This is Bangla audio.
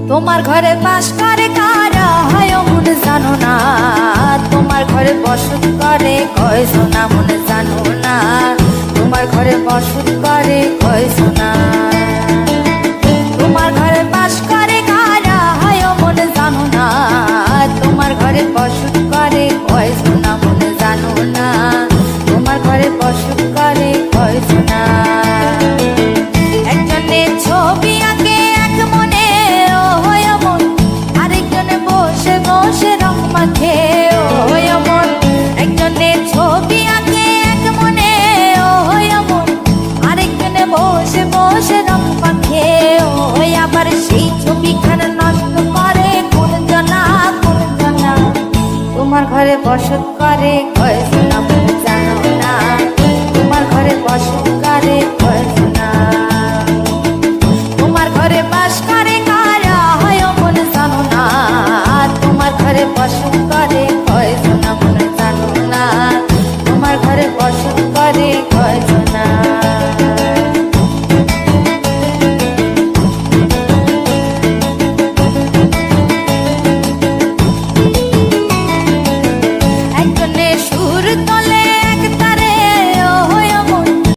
তোমার ঘরে বাস করে কারা হয় মনে জানো না, তোমার ঘরে বসত করে কয়জনা মনে জানো না, তোমার ঘরে বসত করে কয়জনা। তোমার ঘরে বাস করে কারা হয় মনে জানো না, তোমার ঘরে বসত করে কয়জনা মনে জানো না, তোমার ঘরে বসত করে কয়জনা। একজনে ছবি আঁকে এক মনে ও হয় মন, আরেকজনে বসে বসে রং মাখে ও হয় মন। একজনে ছবি আঁকে এক মনে ও হয় মন, আরেকজনে বসে বসে রং মাখে ও হয়। আবার সেই ছবিখানা নষ্ট করে কোন জনা কোন জনা। তোমার ঘরে বসত করে কয়জনা মনে জানো না, তোমার ঘরে বসত করে কয়জনা।